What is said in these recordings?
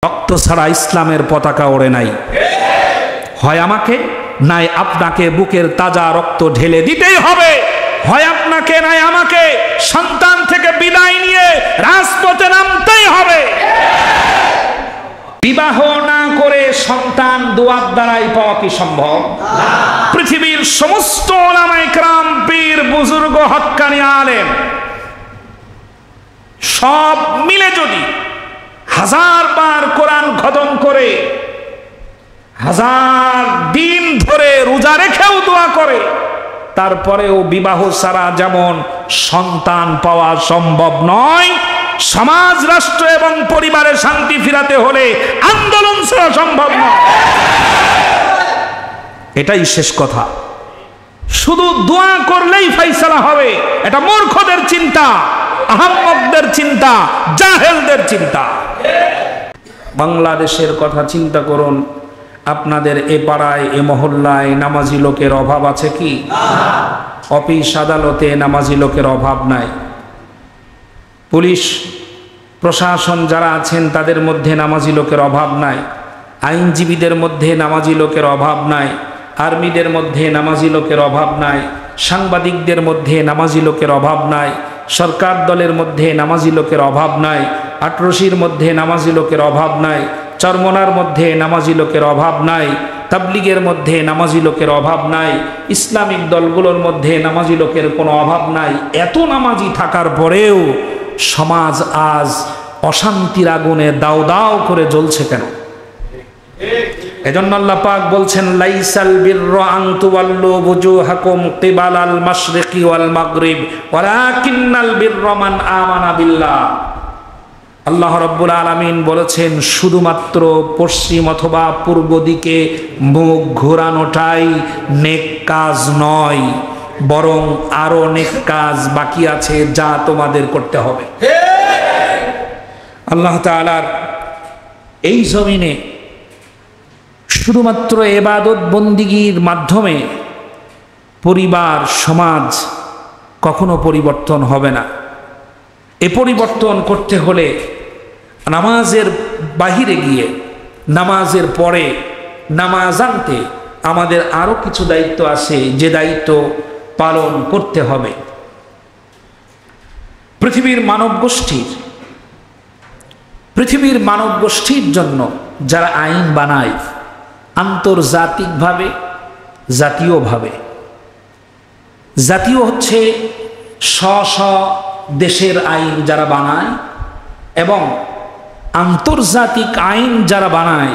রক্ত ছাড়া ইসলামের পতাকা ওড়ে নাই। হয় আমাকে নাই আপনাকে বুকের তাজা রক্ত ঢেলে দিতেই হবে, হয় আপনাকে নাই আমাকে সন্তান থেকে বিদায় নিয়ে রাজপথে নামতেই হবে। বিবাহ না করে সন্তান দোয়ার দ্বারাই পাওয়া কি সম্ভব? পৃথিবীর সমস্ত উলামায়ে কেরাম, পীর, বুজুর্গ, হক্কানি আলেম সব মিলে যদি 1000 বার কোরআন খতম করে 1000 দিন ধরে রোজা রেখেও দোয়া করে, তারপরেও বিবাহ ছাড়া যেমন সন্তান পাওয়া সম্ভব নয়, সমাজ, রাষ্ট্র এবং পরিবারে শান্তি ফিরাতে হলে আন্দোলন ছাড়া সম্ভব নয়। এটাই শেষ কথা। শুধু দোয়া করলেই ফাইসালা হবে, এটা মূর্খদের চিন্তা, আহম্মকদের চিন্তা, জাহেলদের চিন্তা। বাংলাদেশের কথা চিন্তা করুন। আপনাদের এ পাড়ায়, এ মহল্লায় নামাজি লোকের অভাব আছে কি? অফিস আদালতে নামাজি লোকের অভাব নাই। পুলিশ প্রশাসন যারা আছেন তাদের মধ্যে নামাজি লোকের অভাব নাই। আইনজীবীদের মধ্যে নামাজি লোকের অভাব নাই। আর্মিদের মধ্যে নামাজি লোকের অভাব নাই। সাংবাদিকদের মধ্যে নামাজি লোকের অভাব নাই। সরকার দলের মধ্যে নামাজি লোকের অভাব নাই। আটরশির মধ্যে নামাজি লোকের অভাব নাই। চরমনার মধ্যে নামাজি লোকের অভাব নাই। তাবলিগের মধ্যে নামাজি লোকের অভাব নাই। ইসলামিক দলগুলোর মধ্যে নামাজি লোকের কোনো অভাব নাই। এত নামাজি থাকার পরেও সমাজ আজ অশান্তির আগুনে দাও দাও করে জ্বলছে কেন? এজন্য আল্লাহ পাক বলছেন, লাইসাল বিররা আন তুওয়াল্লু বুজুহাকুম কিবালাল মাশরিকি ওয়াল মাগরিব ওয়ালাকিন্নাল বিররা মান আমানা বিল্লাহ। আল্লাহ রাব্বুল আলামিন বলেছেন, শুধুমাত্র পশ্চিম অথবা পূর্ব দিকে মুখ ঘোরানোটাই নেক কাজ নয়, বরং আরো নেক কাজ বাকি আছে যা তোমাদের করতে হবে। আল্লাহ তাআলার এই জমিনে শুধুমাত্র ইবাদত বন্দিগির মাধ্যমে পরিবার, সমাজ কখনো পরিবর্তন হবে না। এ পরিবর্তন করতে হলে নামাজের বাহিরে গিয়ে, নামাজের পরে নামাজ আনতে আমাদের আরো কিছু দায়িত্ব আছে, যে দায়িত্ব পালন করতে হবে। পৃথিবীর মানব গোষ্ঠীর জন্য যারা আইন বানায়, আন্তর্জাতিকভাবে, জাতীয়ভাবে, জাতীয় হচ্ছে স্ব দেশের আইন যারা বানায়, এবং আন্তর্জাতিক আইন যারা বানায়,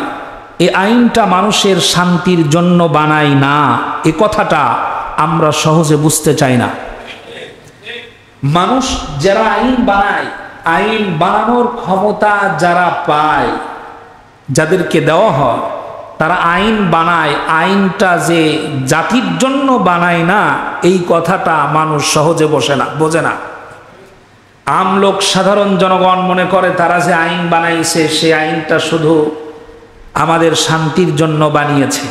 এই আইনটা মানুষের শান্তির জন্য বানায় না। এ কথাটা আমরা সহজে বুঝতে চাই না। মানুষ যারা আইন বানায়, আইন বানানোর ক্ষমতা যারা পায়, যাদেরকে দেওয়া হয়, তারা আইন বানায়, আইনটা যে জাতির জন্য বানায় না, এই কথাটা মানুষ সহজে বোঝে না। আমলোক, সাধারণ জনগণ মনে করে তারা যে আইন বানাইছে, সে আইনটা শুধু আমাদের শান্তির জন্য বানিয়েছে।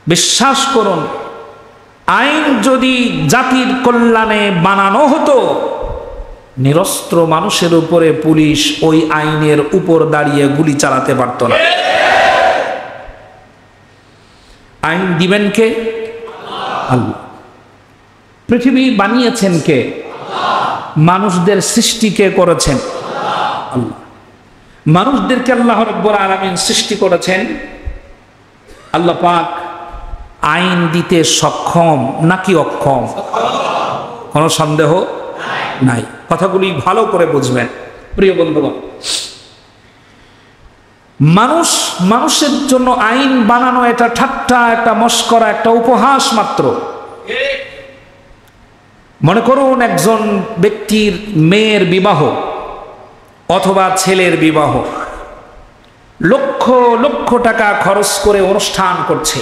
বিশ্বাস করুন, আইন যদি জাতির কল্যাণে বানানো হতো, নিরস্ত্র মানুষের উপরে পুলিশ ওই আইনের উপর দাঁড়িয়ে গুলি চালাতে পারত না। আইন দিবেন কে? আল্লাহ। পৃথিবী বানিয়েছেন কে? মানুষদের সৃষ্টি কে করেছেন? আল্লাহ। মানুষদেরকে আল্লাহ রাব্বুল আলামিন সৃষ্টি করেছেন। আল্লাহ পাক আইন দিতে সক্ষম নাকি অক্ষম? কোনো সন্দেহ নাই। কথাগুলি ভালো করে বুঝবেন প্রিয় বন্ধুগণ। মানুষের জন্য আইন বানানো এটা ঠাট্টা, একটা মস্করা, একটা উপহাস মাত্র। মনে করুন একজন ব্যক্তির মেয়ের বিবাহ অথবা ছেলের বিবাহ, লক্ষ লক্ষ টাকা খরচ করে অনুষ্ঠান করছে।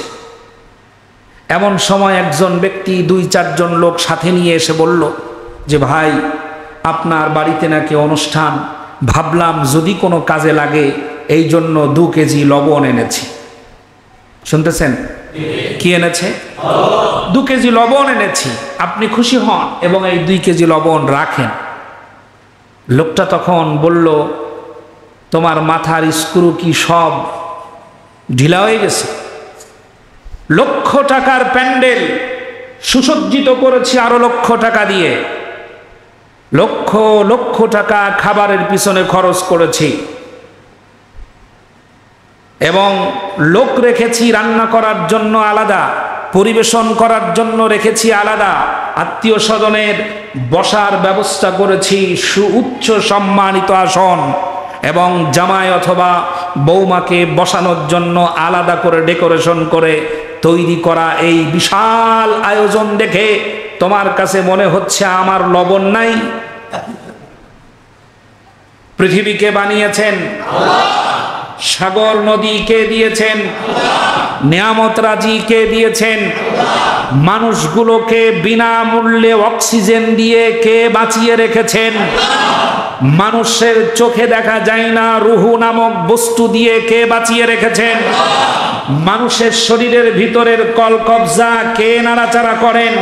এমন সময় একজন ব্যক্তি 2-4 জন লোক সাথে নিয়ে এসে বলল যে, ভাই, আপনার বাড়িতে নাকি অনুষ্ঠান, ভাবলাম যদি কোনো কাজে লাগে, এই জন্য 2 কেজি লবণ এনেছি। শুনতেছেন? কি এনেছে? 2 কেজি লবণ এনেছি, আপনি খুশি হন এবং এই 2 কেজি লবণ রাখেন। লোকটা তখন বলল, তোমার মাথার স্ক্রু কি সব ঢিলা হয়ে গেছে? লক্ষ টাকার প্যান্ডেল সুসজ্জিত করেছি আরো লক্ষ টাকা দিয়ে, লক্ষ লক্ষ টাকা খাবারের পিছনে খরচ করেছি এবং লোক রেখেছি রান্না করার জন্য আলাদা, পরিবেশন করার জন্য রেখেছি আলাদা, আত্মীয় স্বজনের বসার ব্যবস্থা করেছি সুউচ্চ সম্মানিত আসন, এবং জামাই অথবা বৌমাকে বসানোর জন্য আলাদা করে ডেকোরেশন করে তৈরি করা এই বিশাল আয়োজন দেখে তোমার কাছে মনে হচ্ছে আমার লবণ নাই? পৃথিবীকে বানিয়েছেন আল্লাহ, সাগর নদী কে দিয়েছেন? নিয়ামত রাজি কে দিয়েছেন? মানুষগুলোকে বিনামূল্যে অক্সিজেন দিয়ে কে বাঁচিয়ে রেখেছেন? মানুষের চোখে দেখা যায় না রুহু নামক বস্তু দিয়ে কে বাঁচিয়ে রেখেছেন? মানুষের শরীরের ভিতরের কলকবজা কে নাড়াচাড়া করেন?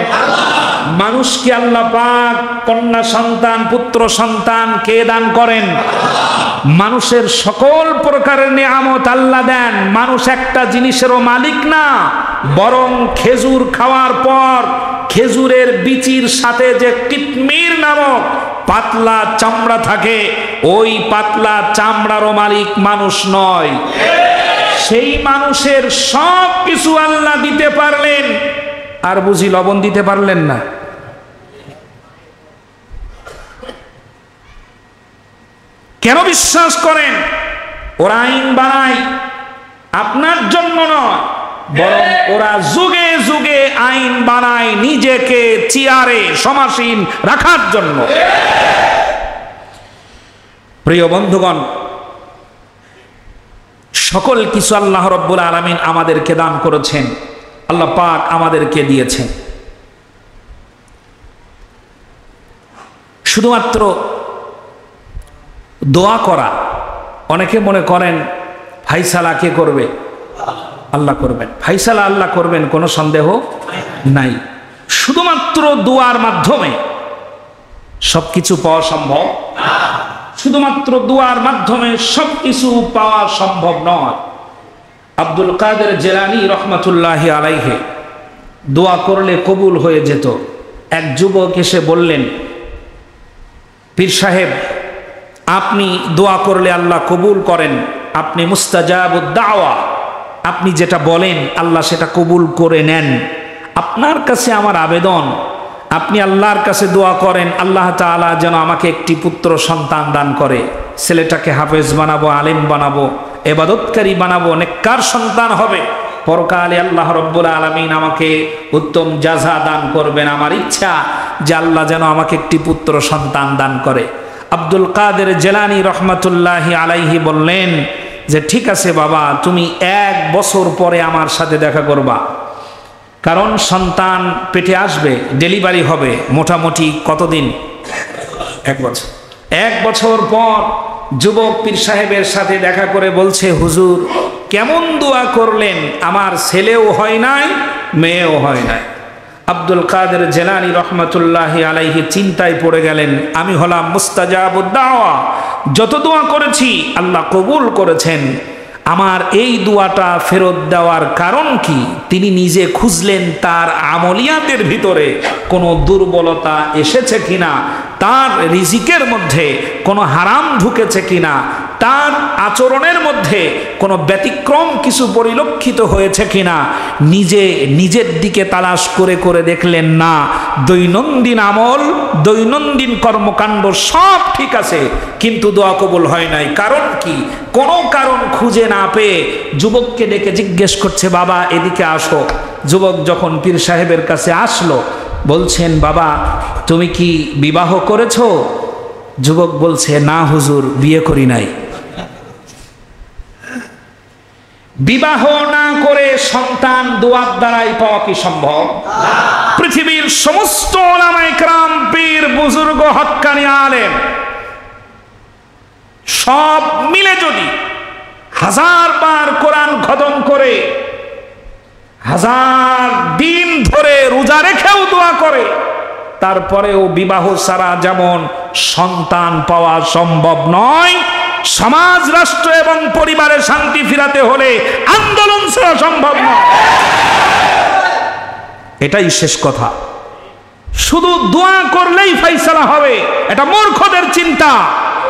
মানুষকে আল্লাহ পাক কন্যা সন্তান পুত্র সন্তান কে দান করেন? মানুষের সকল প্রকারের নিয়ামত আল্লাহ দেন। মানুষ একটা জিনিসেরও মালিক না, বরং খেজুর খাওয়ার পর খেজুরের বিচির সাথে যে কিতমির নামক পাতলা চামড়া থাকে, ওই পাতলা চামড়ারও মালিক মানুষ নয়। সেই মানুষের সব কিছু আল্লাহ দিতে পারলেন, আর বুঝি লবণ দিতে পারলেন না? কেন বিশ্বাস করেন ওরা আইন বানায় আপনার জন্য নয়, বরং ওরা যুগে যুগে আইন বানায় নিজেকে চেয়ারে সমাসীন রাখার জন্য। প্রিয় বন্ধুগণ, সকল কিছু আল্লাহ রাব্বুল আলামিন আমাদেরকে দান করেছেন, আল্লাহ পাক আমাদেরকে দিয়েছেন। শুধুমাত্র দোয়া করা, অনেকে মনে করেন ফাইসালা কে করবে? আল্লাহ করবেন। ফাইসালা আল্লাহ করবেন, কোনো সন্দেহ নাই। শুধুমাত্র দোয়ার মাধ্যমে সবকিছু পাওয়া সম্ভব? শুধুমাত্র দোয়ার মাধ্যমে সবকিছু পাওয়া সম্ভব নয়। আব্দুল কাদের জিলানী রহমাতুল্লাহি আলাইহি দোয়া করলে কবুল হয়ে যেত। এক যুবক এসে বললেন, পীর সাহেব, আপনি দোয়া করলে আল্লাহ কবুল করেন, আপনি মুস্তাজাবুদ দাওয়া, আপনি যেটা বলেন আল্লাহ সেটা কবুল করে নেন। আপনার কাছে আমার আবেদন, আপনি আল্লাহর কাছে দোয়া করেন আল্লাহ তাআলা যেন আমাকে একটি পুত্র সন্তান দান করে, ছেলেটাকে হাফেজ বানাবো, আলেম বানাবো, ইবাদতকারী বানাবো, নেককার সন্তান হবে, পরকালে আল্লাহ রাব্বুল আলামিন আমাকে উত্তম জাযা দান করবেন। আমার ইচ্ছা যে আল্লাহ যেন আমাকে একটি পুত্র সন্তান দান করে। আব্দুল কাদের জিলানী রহমাতুল্লাহি আলাইহি বললেন যে ঠিক আছে বাবা, তুমি 1 বছর পরে আমার সাথে দেখা করবা, কারণ সন্তান পেটে আসবে, ডেলিভারি হবে মোটামুটি কতদিন? 1 বছর। 1 বছর পর যুবক পীর সাহেবের সাথে দেখা করে বলছে, হুজুর কেমন দোয়া করলেন, আমার ছেলেও হয় নাই মেয়েও হয় নাই। আব্দুল কাদের জিলানী রহমাতুল্লাহি আলাইহি চিন্তায় পড়ে গেলেন, আমি হলাম মুস্তাজাবুদ দাওয়া, যত দোয়া করেছি আল্লাহ কবুল করেছেন, আমার এই দোয়াটা ফেরত দেওয়ার কারণ কি? তিনি নিজে খুঁজলেন তার আমলিয়াতের ভিতরে কোনো দুর্বলতা এসেছে কিনা, তার রিজিকের মধ্যে কোনো হারাম ঢুকেছে কিনা, তার আচরণের মধ্যে কোনো ব্যতিক্রম কিছু পরিলক্ষিত হয়েছে কিনা। নিজে নিজের দিকে তালাশ করে করে দেখলেন না, দৈনন্দিন আমল দৈনন্দিন কর্মকাণ্ড সব ঠিক আছে, কিন্তু দোয়া কবুল হয় নাই। কারণ কি? কোনো কারণ খুঁজে না পেয়ে যুবককে ডেকে জিজ্ঞেস করছে, বাবা এদিকে আসো। যুবক যখন পীর সাহেবের কাছে আসলো, বলছেন, বাবা তুমি কি বিবাহ করেছো? যুবক বলছে, না হুজুর, বিয়ে করি নাই। বিবাহ না করে সন্তান দোয়ার দ্বারাই পাওয়া কি সম্ভব? পৃথিবীর সমস্ত উলামায়ে কেরাম, পীর বুজুর্গ, হক্কানি আলেম সব মিলে যদি 1000 বার কোরআন খতম করে, 1000 দিন ধরে রোজা রেখেও দোয়া করে, তারপরেও বিবাহ ছাড়া যেমন সন্তান পাওয়া সম্ভব নয়, সমাজ, রাষ্ট্র এবং পরিবারে শান্তি ফিরাতে হলে আন্দোলন ছাড়া সম্ভব নয়। এটাই শেষ কথা। শুধু দোয়া করলেই ফাইসালা হবে, এটা মূর্খদের চিন্তা,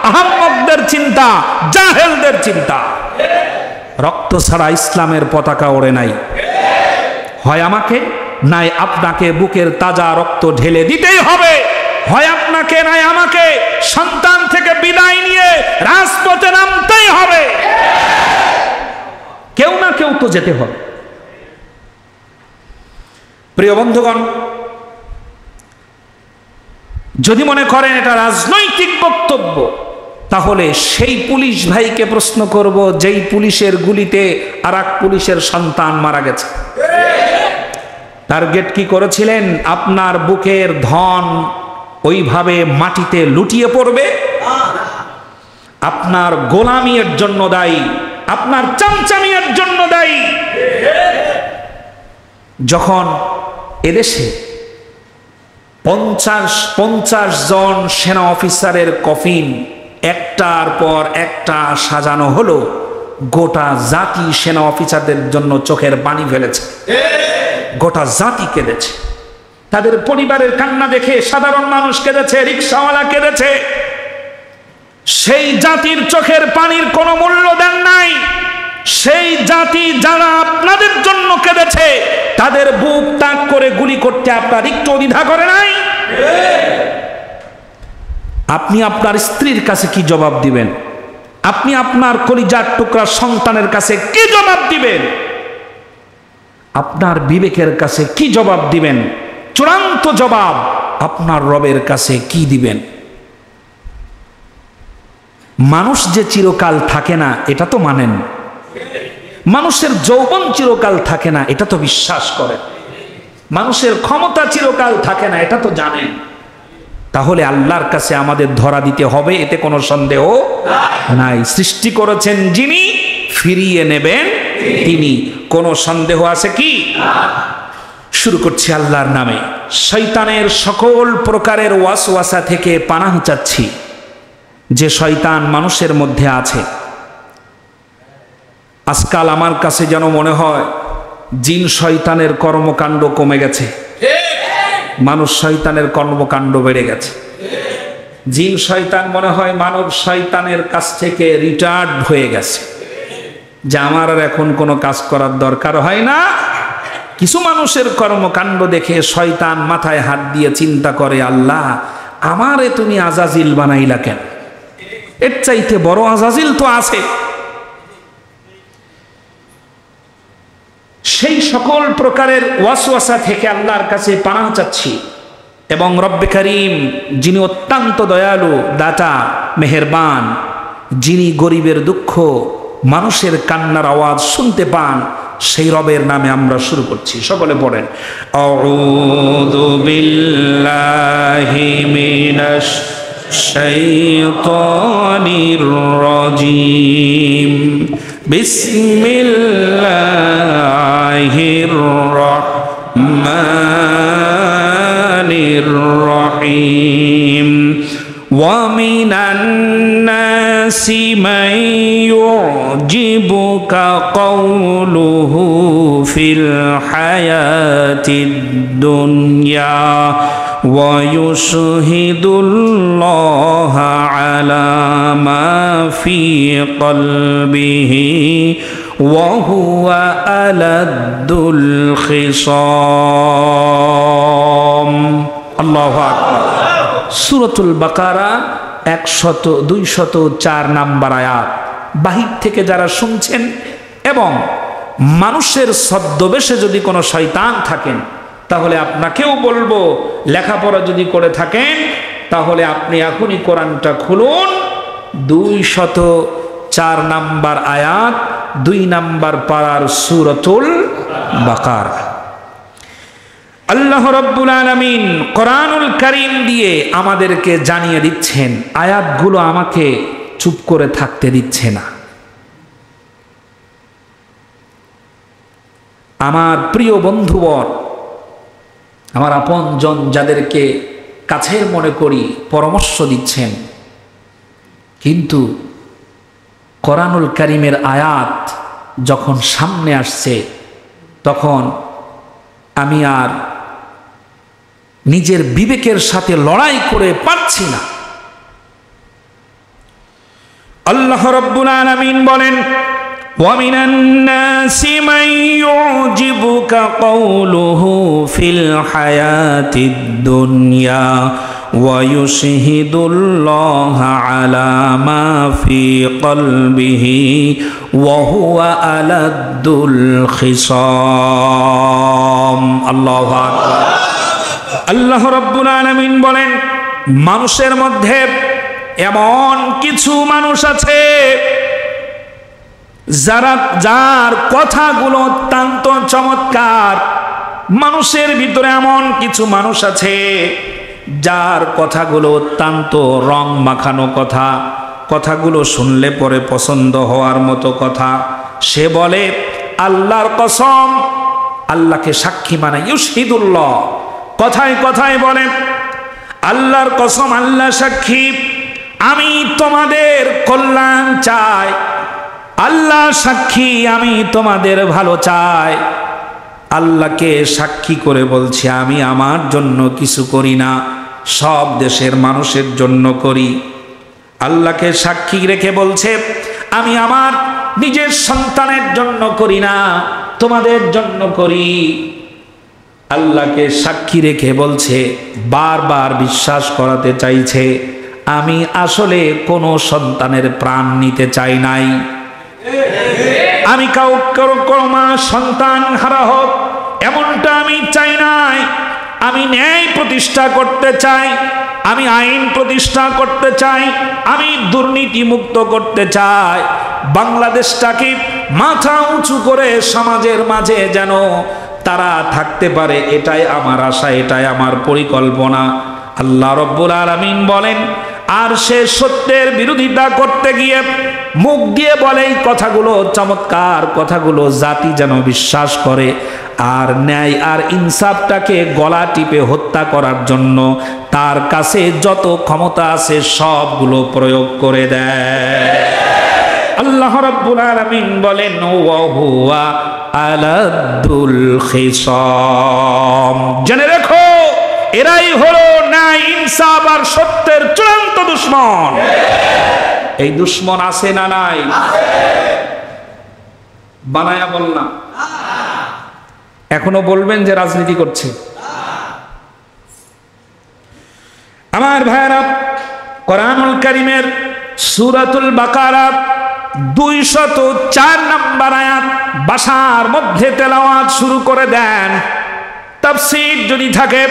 আহম্মকদের চিন্তা, জাহেলদের চিন্তা। রক্ত ছাড়া ইসলামের পতাকা ওড়ে নাই। হয় আমাকে নাই আপনাকে বুকের তাজা রক্ত ঢেলে দিতেই হবে, হয় আপনাকে নাই আমাকে সন্তান থেকে বিদায় নিয়ে রাজপথে নামতেই হবে। কেউ না কেউ তো যেতে হবে। প্রিয় বন্ধুগণ, যদি মনে করেন এটা রাজনৈতিক বক্তব্য, তাহলে সেই পুলিশ ভাইকে প্রশ্ন করব যেই পুলিশের গুলিতে আর এক পুলিশের সন্তান মারা গেছে। টার্গেট কি করেছিলেন? আপনার বুকের ধন ওইভাবে মাটিতে লুটিয়ে পড়বে? আপনার গোলামির জন্য দায়ী, আপনার চামচামিয়ার জন্য দায়ী। যখন এদেশে 50 জন সেনা অফিসারের কফিন একটার পর একটা সাজানো হলো, গোটা জাতি সেনা অফিসারদের জন্য চোখের পানি ফেলেছে, গোটা জাতি কেঁদেছে। তাদের পরিবারের কান্না দেখে সাধারণ মানুষ কেঁদেছে, রিকশাওয়ালা কেঁদেছে। সেই জাতির চোখের পানির কোনো মূল্য দেন নাই। সেই জাতি যারা আপনাদের জন্য কেঁদেছে, তাদের বুক তাক করে গুলি করতে আপনার একটু দ্বিধা করে নাই? আপনি আপনার স্ত্রীর কাছে কি জবাব দিবেন? আপনি আপনার কলিজার টুকরা সন্তানের কাছে কি জবাব দিবেন? আপনার বিবেকের কাছে কি জবাব দিবেন? চূড়ান্ত জবাব আপনার রবের কাছে কি দিবেন? মানুষ যে চিরকাল থাকে না এটা তো মানেন, মানুষের যৌবন চিরকাল থাকে না এটা তো বিশ্বাস করেন, মানুষের ক্ষমতা চিরকাল থাকে না এটা তো জানেন। তাহলে আল্লাহর কাছে আমাদের ধরা দিতে হবে, এতে কোনো সন্দেহ নাই। সৃষ্টি করেছেন যিনি, ফিরিয়ে নেবেন তিনি, কোনো সন্দেহ আছে কি? শুরু করছি আল্লাহর নামে। শয়তানের সকল প্রকারের ওয়াসওয়াসা থেকে পানাহ চাচ্ছি। যে শয়তান মানুষের মধ্যে আছে, আজকাল আমার কাছে যেন মনে হয় জিন শয়তানের কর্মকাণ্ড কমে গেছে, মানুষ শয়তানের কর্মকাণ্ড বেড়ে গেছে। জিন শয়তান মনে হয় মানব শয়তানের কাছ থেকে রিটায়ার্ড হয়ে গেছে, যে আমার আর এখন কোনো কাজ করার দরকার হয় না। কিছু মানুষের কর্মকাণ্ড দেখে শয়তান মাথায় হাত দিয়ে চিন্তা করে, আল্লাহ আমারে তুমি আজাজিল বানাইলা কেন? এর চাইতে বড় আজাজিল তো আছে। সেই সকল প্রকারের ওয়াসওয়াসা থেকে আল্লাহর কাছে পানাহ চাচ্ছি। এবং রব্বে করিম যিনি অত্যন্ত দয়ালু, দাতা, মেহেরবান, যিনি গরিবের দুঃখ, মানুষের কান্নার আওয়াজ শুনতে পান, সেই রবের নামে আমরা শুরু করছি। সকলে পড়েন, আউযু বিল্লাহি মিনাশ শাইতানির রাজীম, বিসমিল্লাহির রাহমানির রহিম। ওয়া মিনান নাসি মান ইউজিবুকা কাওলুহু ফিল হায়াতিদ দুনিয়া ওয়া ইউশহিদুল্লাহা আলা মা ফি কলবিহি ওয়া হুয়া আলাদ্দুল খিসাম। আল্লাহু আকবার। সূরাতুল বাকারা 204 নাম্বার আয়াত। বাহির থেকে যারা শুনছেন এবং মানুষের ছদ্মবেশে যদি কোনো শয়তান থাকেন, তাহলে আপনাকেও বলবো, লেখাপড়া যদি করে থাকেন তাহলে আপনি এখনই কোরআনটা খুলুন। 204 নাম্বার আয়াত, 2 নাম্বার পারার সূরাতুল বাকারা। আল্লাহ রাব্বুল আলামিন কোরআনুল কারীম দিয়ে আমাদেরকে জানিয়ে দিচ্ছেন, আয়াতগুলো আমাকে চুপ করে থাকতে দিচ্ছে না। আমার প্রিয় বন্ধুবর, আমার আপনজন যাদেরকে কাছের মনে করি, পরামর্শ দিচ্ছেন, কিন্তু কোরআনুল কারীমের আয়াত যখন সামনে আসছে তখন আমি আর নিজের বিবেকের সাথে লড়াই করে পারছি না। আল্লাহ রাব্বুল আলামিন বলেন, وَمِنَ النَّاسِ مَن يُعْجِبُكَ قَوْلُهُ فِي الْحَيَاةِ الدُّنْيَا وَيُشْهِدُ اللَّهَ عَلَى مَا فِي قَلْبِهِ وَهُوَ أَلَدُّ الْخِصَامِ। আল্লাহু আকবার। আল্লাহ রাব্বুল আলামিন বলেন, মানুষের মধ্যে এমন কিছু মানুষ আছে যার কথাগুলো অত্যন্ত চমৎকার। মানুষের ভিতরে এমন কিছু মানুষ আছে যার কথাগুলো অত্যন্ত রং মাখানো কথা, কথাগুলো শুনলে পরে পছন্দ হওয়ার মতো কথা। সে বলে আল্লাহর কসম, আল্লাহকে সাক্ষী মানে ইউশহিদুল্লাহ, কথায় কথায় বলে আল্লাহর কসম, আল্লাহ সাক্ষী, আমি তোমাদের কল্যাণ চাই, আল্লাহ সাক্ষী আমি তোমাদের ভালো চাই। আল্লাহকে সাক্ষী করে বলছি আমি আমার জন্য কিছু করি না, সব দেশের মানুষের জন্য করি। আল্লাহকে সাক্ষী রেখে বলছে আমি আমার নিজের সন্তানের জন্য করি না, তোমাদের জন্য করি। আল্লাহকে সাক্ষী রেখে বলছে, বারবার বিশ্বাস করাতে চাইছে আমি আসলে কোনো সন্তানের প্রাণ নিতে চাই নাই, আমি কারো মা সন্তান হারা হোক এমনটা আমি চাই নাই। আমি ন্যায় প্রতিষ্ঠা করতে চাই, আমি আইন প্রতিষ্ঠা করতে চাই, আমি দুর্নীতি মুক্ত করতে চাই। বাংলাদেশটাকে মাথা উঁচু করে সমাজের মাঝে যেন তারা থাকতে পারে, এটাই আমার আশা, এটাই আমার পরিকল্পনা। আল্লাহ রাব্বুল আলামিন বলেন, আর সে সত্যের বিরোধিতা করতে গিয়ে মুখ দিয়ে বলে এই কথাগুলো চমৎকার কথাগুলো জাতি যেন বিশ্বাস করে, আর ন্যায় আর ইনসাফটাকে গলা টিপে হত্যা করার জন্য তার কাছে যত ক্ষমতা আছে সবগুলো প্রয়োগ করে দেয়। আল্লাহ রাব্বুল আলামিন বলেন, ওয়া হুয়া আলাদ্দুল খিসাম, জেনে রেখো এরাই হলো ন্যায় ইনসাফ আর সত্যের চূড়ান্ত দুশমন। এই দুশমন আছে না নাই? বানায়া বললাম, এখনো বলবেন যে রাজনীতি করছে। আমার ভাইরা, কোরআনুল কারীমের সূরাতুল বাকারা 204 নম্বর আয়াত বাসার মধ্যে তেলাওয়াত শুরু করে দেন। তাফসীর যদি থাকে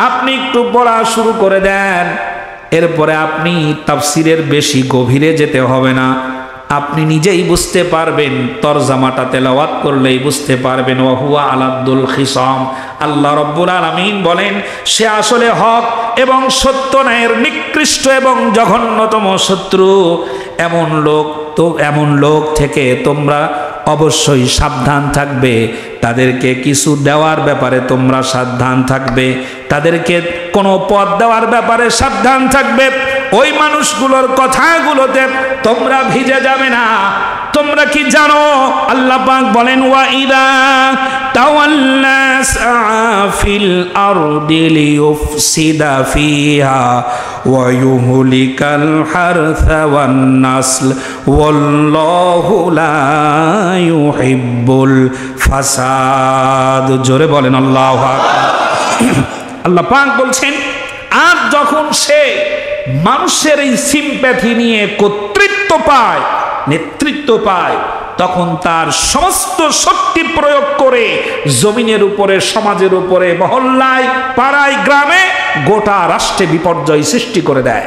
আপনি একটু পড়া শুরু করে দেন, এরপরে আপনি তাফসীরের বেশি গভীরে যেতে হবে না, আপনি নিজেই বুঝতে পারবেন, তরজামাটা তেলাওয়াত করলেই বুঝতে পারবেন। ওয়া হুয়া আলাদ্দুল খিসাম, আল্লাহ রাব্বুল আলামিন বলেন সে আসলে হক এবং সত্য ন্যায়ের নিকৃষ্ট এবং জঘন্যতম শত্রু। এমন লোক থেকে তোমরা অবশ্যই সাবধান থাকবে, তাদেরকে কিছু দেওয়ার ব্যাপারে তোমরা সাবধান থাকবে, তাদেরকে কোনো পদ দেওয়ার ব্যাপারে সাবধান থাকবে। ওই মানুষগুলোর কথাগুলোতে তোমরা ভিজে যাবে না। তোমরা কি জানো আল্লাহ পাক বলেন, ওয়া ইদা তাওয়াল্লা ফিল আরদি লিয়ুফসিদা ফিহা ওয়া ইউহলিকাল হারসা ওয়ান নাসল ওয়াল্লাহু লা ইউহিব্বুল ফাসাদ। জোরে বলেন আল্লাহু আকবার। আল্লাহ পাক বলছেন, আর যখন সে মানুষের এই সিম্প্যাথি নিয়ে কর্তৃত্ব পায়, নেতৃত্ব পায়, তখন তার সমস্ত শক্তি প্রয়োগ করে জমিনের উপরে, সমাজের উপরে, মহল্লায়, পাড়ায়, গ্রামে, গোটা রাষ্ট্রে বিপর্যয় সৃষ্টি করে দেয়।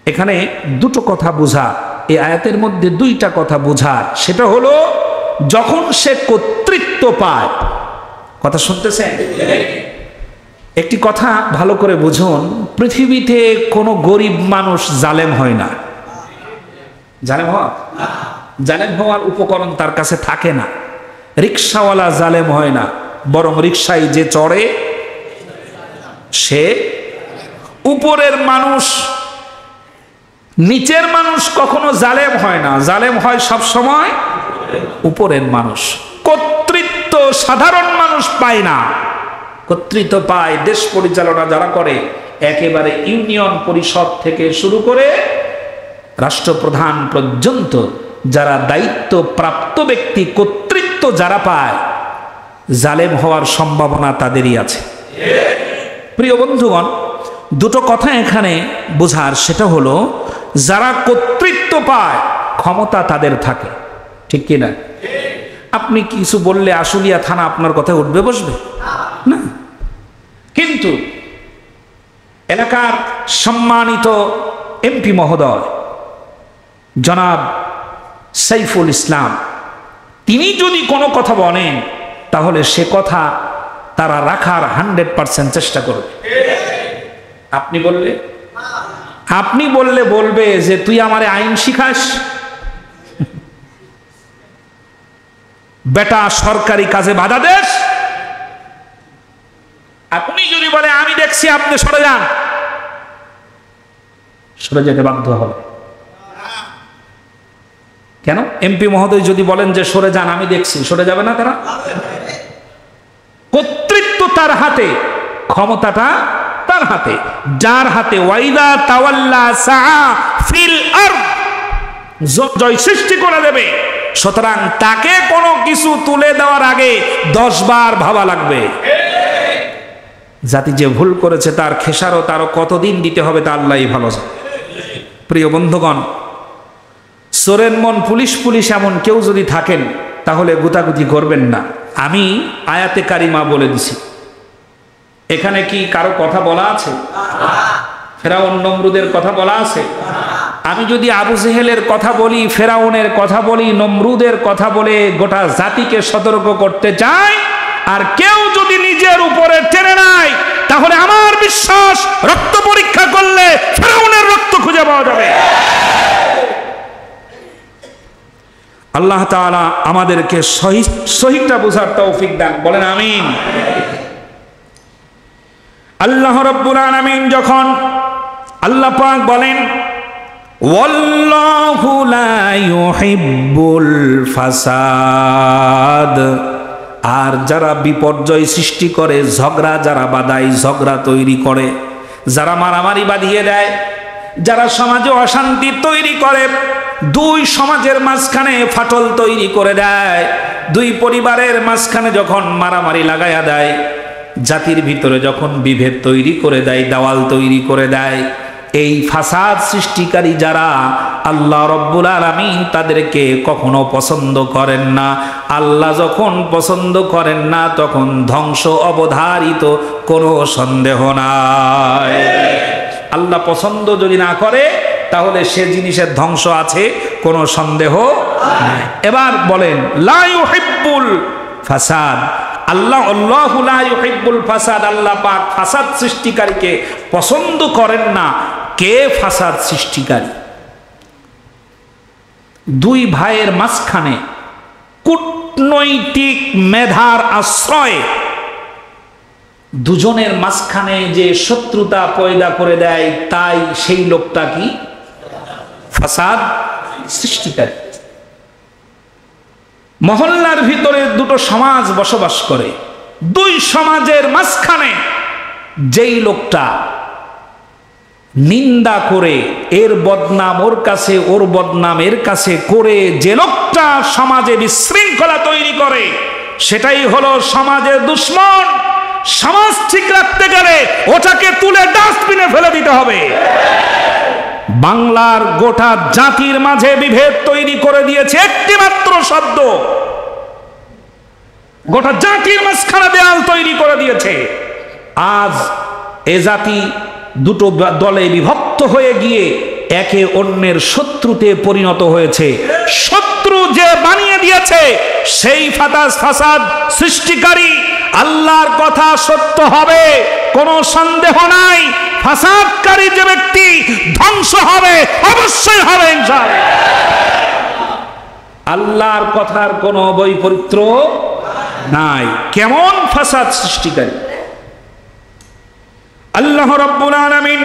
এখানে দুটো কথা বোঝা, এই আয়াতের মধ্যে দুইটা কথা বোঝার, সেটা হলো যখন সে কর্তৃত্ব পায়। কথা শুনতেছেন? একটি কথা ভালো করে বুঝুন, পৃথিবীতে কোনো গরিব মানুষ জালেম হয় না। জালেম হওয়ার উপকরণ তার কাছে থাকে না। রিকশাওয়ালা জালেম হয় না, বরং রিকশায় যে চড়ে সে উপরের মানুষ নিচের মানুষ কখনো জালেম হয় না, জালেম হয় সব সময় উপরের মানুষ। কর্তৃত্ব সাধারণ মানুষ পায় না, কর্তৃত্ব পায় দেশ পরিচালনা যারা করে, একেবারে ইউনিয়ন পরিষদ থেকে শুরু করে রাষ্ট্রপ্রধান পর্যন্ত যারা দায়িত্ব প্রাপ্ত ব্যক্তি, কর্তৃত্ব যারা পায়, জালেম হওয়ার সম্ভাবনা তাদেরই আছে। প্রিয় বন্ধুগণ, দুটো কথা এখানে বোঝার, সেটা হলো যারা কর্তৃত্ব পায় ক্ষমতা তাদের থাকে, ঠিক কিনা? আপনি কিছু বললে আশুলিয়া থানা আপনার কথায় উঠবে বসবে না, কিন্তু এলাকার সম্মানিত এমপি মহোদয় জনাব সাইফুল ইসলাম, তিনি যদি কোনো কথা বলেন তাহলে সে কথা তারা রাখার 100% চেষ্টা করবে। আপনি বললে বলবে যে তুই আমারে আইন শিখাস, বেটা সরকারি কাজে বাধা দেস। আপনি যদি বলে আমি দেখছি আপনি সরে যান, সরে যেতে বাধ্য হবে। কেন? এমপি মহোদয় যদি বলেন যে সরে যান, আমি দেখছি, সরে যাবে না তারা? কর্তৃত্ব তার হাতে, ক্ষমতাটা তার হাতে, যার হাতে ওয়াইদা তাওয়াল্লা সাআ ফিল আরদ, জয় সৃষ্টি করে দেবে। সুতরাং তাকে কোনো কিছু তুলে দেওয়ার আগে 10 বার ভাবা লাগবে। জাতি যে ভুল করেছে তার খেসারত আরো কতদিন দিতে হবে তা আল্লাহই ভালো জানে। প্রিয় বন্ধুগণ, চোরের মন পুলিশ পুলিশ এমন কেউ যদি থাকেন তাহলে গুতাগুতি করবেন না। আমি আয়াতে কারিমা বলে দিছি, এখানে কি কারো কথা বলা আছে? ফেরাউন নমরুদের কথা বলা আছে? আমি যদি আবু জেহেলের কথা বলি, ফেরাউনের কথা বলি, নমরুদের কথা বলে গোটা জাতিকে সতর্ক করতে চাই, আর কেউ যদি নিজের উপরে টেনে নেয়, তাহলে আমার বিশ্বাস রক্ত পরীক্ষা করলে ফেরাউনের রক্ত খুঁজে পাওয়া যাবে। আল্লাহ তাআলা আমাদেরকে সহিটা বোঝার তৌফিক দান, বলেন আমিন। আল্লাহ রাব্বুল আলামিন যখন আল্লাহ পাক বলেন ওয়াল্লাহু লা ইউহিব্বুল ফাসাদ, আর যারা বিপর্যয় সৃষ্টি করে, ঝগড়া যারা বাঁধায়, ঝগড়া তৈরি করে, যারা মারামারি বাঁধিয়ে দেয়, যারা সমাজে অশান্তি তৈরি করে, দুই সমাজের মাঝখানে ফাটল তৈরি করে দেয়, দুই পরিবারের মাঝখানে যখন মারামারি লাগাইয়া দেয়, জাতির ভিতরে যখন বিভেদ তৈরি করে দেয়, দেওয়াল তৈরি করে দেয়, এই ফাসাদ সৃষ্টিকারী যারা, আল্লাহ রব্বুল আলামিন তাদেরকে কখনো পছন্দ করেন না। আল্লাহ যখন পছন্দ করেন না তখন ধ্বংস অবধারিত, কোনো সন্দেহ নাই। আল্লাহ পছন্দ যদি না করে তাহলে সে জিনিসের ধ্বংস আছে, কোনো সন্দেহ নাই। এবার বলেন লা ইউহিব্বুল ফাসাদ, আল্লাহু লা ইউহিব্বুল ফাসাদ, আল্লাহ পাক ফাসাদ সৃষ্টিকারীকে পছন্দ করেন না। কে ফাসাদ সৃষ্টিকারী? দুই ভাইয়ের মাঝখানে কূটনৈতিক মেধার আশ্রয়ে দুজনের মাঝখানে যে শত্রুতা পয়দা করে দেয়, তাই সেই লোকটা কি? ফাসাদ সৃষ্টিকারী। মহল্লার ভিতরে দুটো সমাজ বসবাস করে, দুই সমাজের মাঝখানে যেই লোকটা নিন্দা করে, এর বদনাম ওর কাছে, ওর বদনাম এর কাছে করে যে লোকটা সমাজে বিশৃঙ্খলা তৈরি করে, সেটাই হলো সমাজের দুশ্মন। সমাজ ঠিক রাখতে গেলে ওটাকে তুলে ডাস্টবিনে ফেলে দিতে হবে। বাংলার গোটা জাতির মাঝে বিভেদ তৈরি করে দিয়েছে একটি মাত্র শব্দ, গোটা জাতির মাঝখানে দেয়াল তৈরি করে দিয়েছে। আজ এ জাতি দুটো দলে বিভক্ত হয়ে গিয়ে একে অন্যের শত্রুতে পরিণত হয়েছে। শত্রু যে বানিয়ে দিয়েছে সেই ফাসাদ সৃষ্টিকারী, আল্লাহর কথা সত্য হবে, কোনো সন্দেহ নাই। ফাসাদকারী যে ব্যক্তি ধ্বংস হবে, অবশ্যই হবে ইনশাআল্লাহ। আল্লাহর কথার কোনো বৈপরীত্য নাই। কেমন ফাসাদ সৃষ্টিকারী? আল্লাহ রাব্বুল আলামিন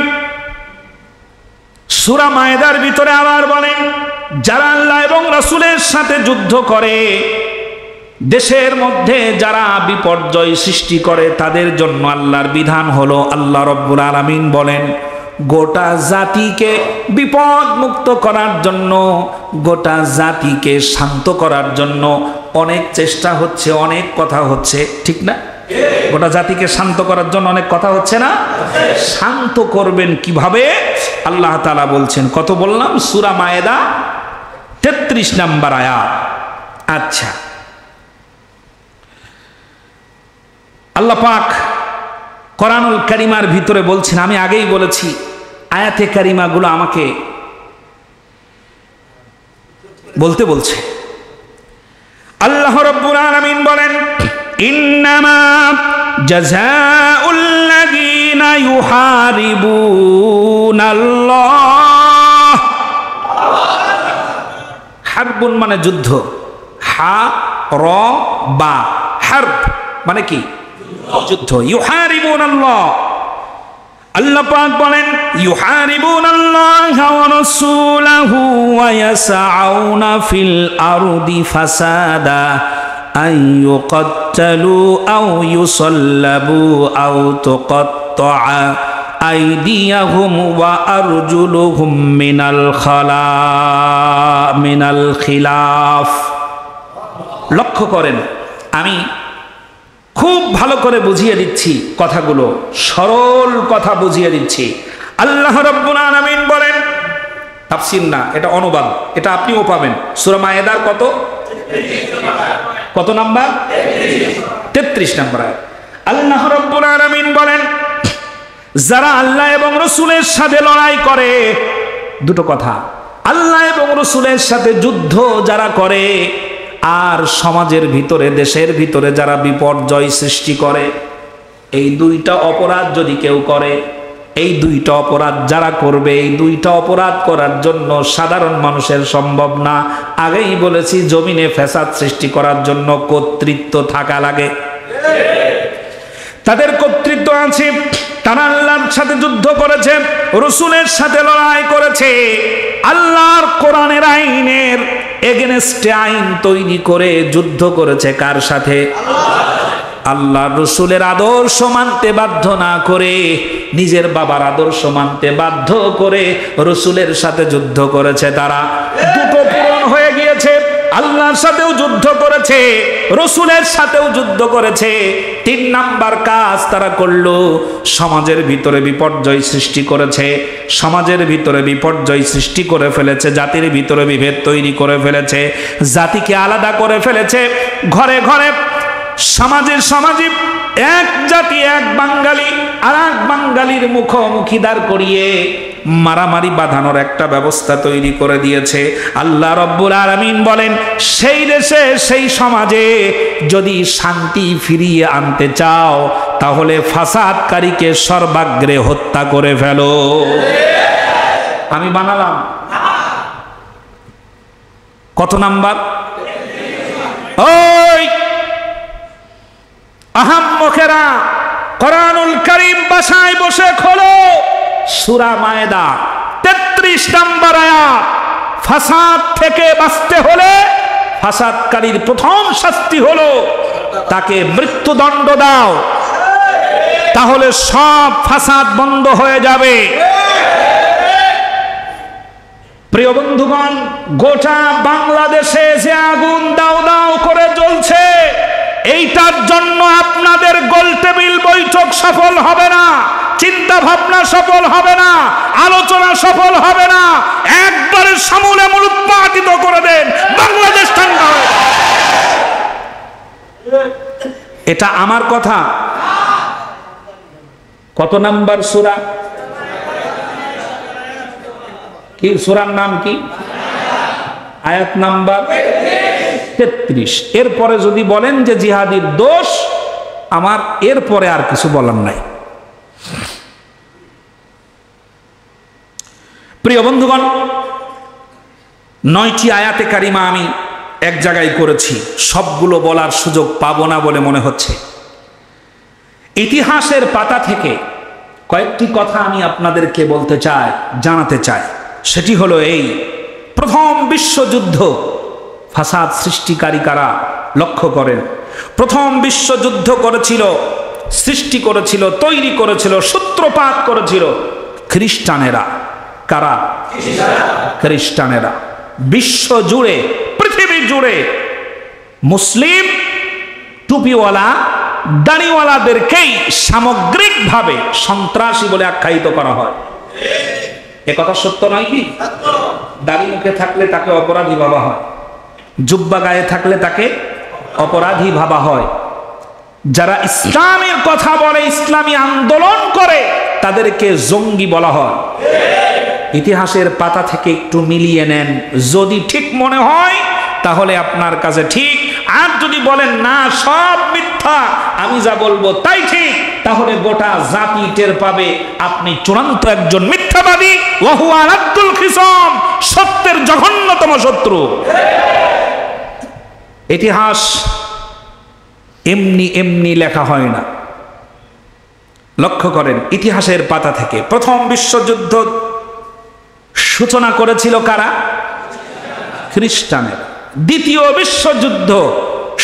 সূরা মায়েদার ভিতরে আবার বলেন, যারা আল্লাহ এবং রাসূলের সাথে যুদ্ধ করে, দেশের মধ্যে যারা বিপর্যয় সৃষ্টি করে, তাদের জন্য আল্লাহর বিধান হলো, আল্লাহ রাব্বুল আলামিন বলেন, গোটা জাতিকে বিপদ মুক্ত করার জন্য, গোটা জাতিকে শান্ত করার জন্য অনেক চেষ্টা হচ্ছে, অনেক কথা হচ্ছে, ঠিক না? গোটা জাতিকে শান্ত করার জন্য অনেক কথা হচ্ছে না? শান্ত করবেন কিভাবে? আল্লাহ তাআলা বলছেন, কত বললাম? সূরা মায়েদা 33 নম্বর আয়াত। আচ্ছা, আল্লাহ পাক কোরআনুল কারিমার ভিতরে বলছেন, আমি আগেই বলেছি আয়াতে কারিমাগুলো আমাকে বলতে বলছে। আল্লাহ রাব্বুল আলামিন বলেন, ইন্নামা জাযাউল্লাযীনা ইউহারিবুনাল্লাহ। হারবুন মানে যুদ্ধ, হা র বা, হারব মানে কি? যুদ্ধ। ইউহারিবুনাল্লাহ, আল্লাহ পাক বলেন, ইউহারিবুনাল্লাহ ওয়া রাসূলাহু ওয়া ইয়াসআউনা ফিল আরদি ফাসাদা আন ইউকাত্তালু আও ইউসাল্লাবু আও তুকাত্তাআ আইদিয়াহুম ওয়া আরজুলুহুম মিনাল খিলাফ। লক্ষ্য করেন, আমি খুব ভালো করে বুঝিয়ে দিচ্ছি কথাগুলো, সরল কথা বুঝিয়ে দিচ্ছি। আল্লাহ রাব্বুল আলামিন বলেন, তাফসীর না, এটা অনুবাদ, এটা আপনিও পাবেন সূরা মায়েদার কত নাম্বার? 33 নম্বর আয়াত। আল্লাহ রাব্বুল আলামিন বলেন, যারা আল্লাহ এবং রাসূলের সাথে লড়াই করে, দুটো কথা, আল্লাহ এবং রাসূলের সাথে যুদ্ধ যারা করে, আর সমাজের ভিতরে, দেশের ভিতরে যারা বিপর্যয় সৃষ্টি করে, এই দুইটা অপরাধ যদি কেউ করে, এই দুইটা অপরাধ যারা করবে, এই দুইটা অপরাধ করার জন্য সাধারণ মানুষের সম্ভব না। আগেই বলেছি, জমিনে ফ্যাসাদ সৃষ্টি করার জন্য কর্তৃত্ব থাকা লাগে। তাদের কর্তৃত্ব আছে, তারা আল্লাহর সাথে যুদ্ধ করেছে, রাসূলের সাথে লড়াই করেছে, আল্লাহর কোরআনের আইনের এগেনস্টে আইন তৈরি করে যুদ্ধ করেছে। কার সাথে? আল্লাহর রাসূলের আদর্শ মানতে বাধ্য না করে, নিজের বাবার আদর্শ মানতে বাধ্য করে রাসূলের সাথে যুদ্ধ করেছে। তারা দুটো পূরণ হয়ে গিয়েছে, আল্লাহর সাথেও যুদ্ধ করেছে, রাসূলের সাথেও যুদ্ধ করেছে। 3 নাম্বার কাজ তারা করলো, সমাজের ভিতরে বিপর্যয় সৃষ্টি করেছে, সমাজের ভিতরে বিপর্যয় সৃষ্টি করে ফেলেছে, জাতির ভিতরে বিভেদ তৈরি করে ফেলেছে, জাতিকে আলাদা করে ফেলেছে। ঘরে ঘরে, সমাজে এক জাতি, এক বাঙালি আর এক বাঙালির মুখোমুখি দাঁড় করিয়ে মারামারি বাঁধানোর একটা ব্যবস্থা তৈরি করে দিয়েছে। আল্লাহ রাব্বুল আলামিন বলেন, সেই দেশে, সেই সমাজে যদি শান্তি ফিরিয়ে আনতে চাও, তাহলে ফাসাদকারীকে সর্বাগ্রে হত্যা করে ফেলো। আমি বানালাম কত নাম্বার? ওই আহাম্মকেরা, কোরআনুল কারীম বাসায় বসে খোলো, সূরা মায়েদা 33 নম্বর আয়াত। ফাসাদ থেকে বাঁচতে হলে ফাসাদকারীর প্রথম শাস্তি হলো তাকে মৃত্যুদণ্ড দাও, তাহলে সব ফাসাদ বন্ধ হয়ে যাবে। প্রিয় বন্ধুগণ, গোটা বাংলাদেশে যে আগুন দাও দাও করে জ্বলছে, এইটার জন্য আপনাদের গোলটেবিল বৈঠক সফল হবে না, চিন্তা ভাবনা সফল হবে না, আলোচনা সফল হবে না। একবারে সমূলে মূলোৎপাটিত করে দেন, বাংলাদেশ ঠান্ডা হবে। এটা আমার কথা। কত নাম্বার সূরা? কি সূরার নাম কি? আয়াত নাম্বার 33। এরপরে যদি বলেন যে জিহাদির দোষ, আমার এরপরে আর কিছু বলার নাই। প্রিয় বন্ধুগণ, 9টি আয়াতে কারিমা আমি এক জায়গায় করেছি, সবগুলো বলার সুযোগ পাবো না বলে মনে হচ্ছে। ইতিহাসের পাতা থেকে কয়েকটি কথা আমি আপনাদেরকে বলতে চাই, জানাতে চাই। সেটি হলো এই, প্রথম বিশ্বযুদ্ধ ফাসাদ সৃষ্টিকারী কারা লক্ষ্য করেন। প্রথম বিশ্বযুদ্ধ করেছিল, সৃষ্টি করেছিল, তৈরি করেছিল, সূত্রপাত করেছিল খ্রিস্টানেরা। কারা? খ্রিস্টানেরা। বিশ্ব জুড়ে, পৃথিবী জুড়ে মুসলিম টুপিওয়ালা দাড়িওয়ালাদেরকেই সামগ্রিকভাবে সন্ত্রাসী বলে আখ্যায়িত করা হয়। এ কথা সত্য নয় কি? দাড়ি মুখে থাকলে তাকে অপরাধী ভাবা হয়, জুব্বা গায়ে থাকলে তাকে অপরাধী ভাবা হয়। যারা ইসলামের কথা বলে, ইসলামী আন্দোলন করে, তাদেরকে জঙ্গি বলা হয়। ইতিহাসের পাতা থেকে একটু মিলিয়ে নেন, যদি ঠিক মনে হয় তাহলে আপনার কাছে ঠিক, আর যদি বলেন না সব মিথ্যা, আমি যা বলবো তাই ঠিক, তাহলে গোটা জাতি টের পাবে আপনি চূড়ান্ত একজন মিথ্যাবাদী। ওয়াহুয়া আব্দুল খিসম, সত্যের জঘন্যতম শত্রু। ইতিহাস এমনি এমনি লেখা হয় না। লক্ষ্য করেন, ইতিহাসের পাতা থেকে প্রথম বিশ্বযুদ্ধ সূচনা করেছিল কারা? খ্রিস্টানের। দ্বিতীয় বিশ্বযুদ্ধ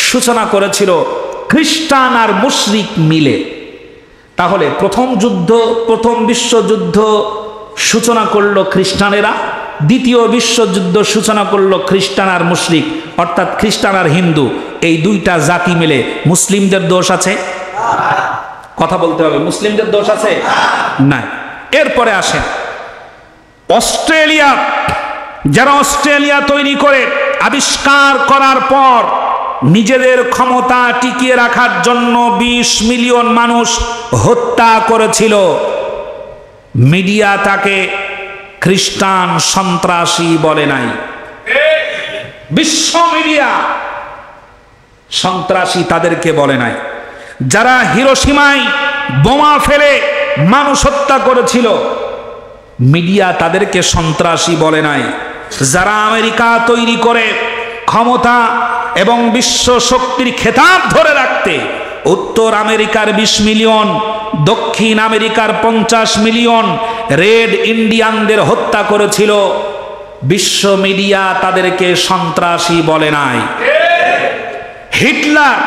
সূচনা করেছিল খ্রিস্টান আর মুশরিক মিলে। তাহলে প্রথম বিশ্বযুদ্ধ সূচনা করলো খ্রিস্টানেরা, দ্বিতীয় বিশ্বযুদ্ধ সূচনা করলো খ্রিস্টান আর মুশরিক, অর্থাৎ খ্রিস্টান আর হিন্দু, এই দুইটা জাতি মিলে। মুসলিমদের দোষ আছে? কথা বলতে হবে, মুসলিমদের দোষ আছে? নাই। এরপরে আসেন অস্ট্রেলিয়া। যারা অস্ট্রেলিয়া তৈরি করে আবিষ্কার করার পর নিজেদের ক্ষমতা টিকিয়ে রাখার জন্য 20 মিলিয়ন মানুষ হত্যা করেছিল, মিডিয়া তাকে খ্রিস্টান সন্ত্রাসী বলে নাই। বিশ্ব মিডিয়া সন্ত্রাসী তাদেরকে বলে নাই। যারা হিরোশিমায় বোমা ফেলে মানুষ হত্যা করেছিল, মিডিয়া তাদেরকে সন্ত্রাসী বলে নাই। যারা আমেরিকা তৈরি করে ক্ষমতা এবং বিশ্ব শক্তির খেতাব ধরে রাখতে উত্তর আমেরিকার 20 মিলিয়ন, দক্ষিণ আমেরিকার 50 মিলিয়ন রেড ইন্ডিয়ানদের হত্যা করেছিল, বিশ্ব মিডিয়া তাদেরকে সন্ত্রাসী বলে নাই। হিটলার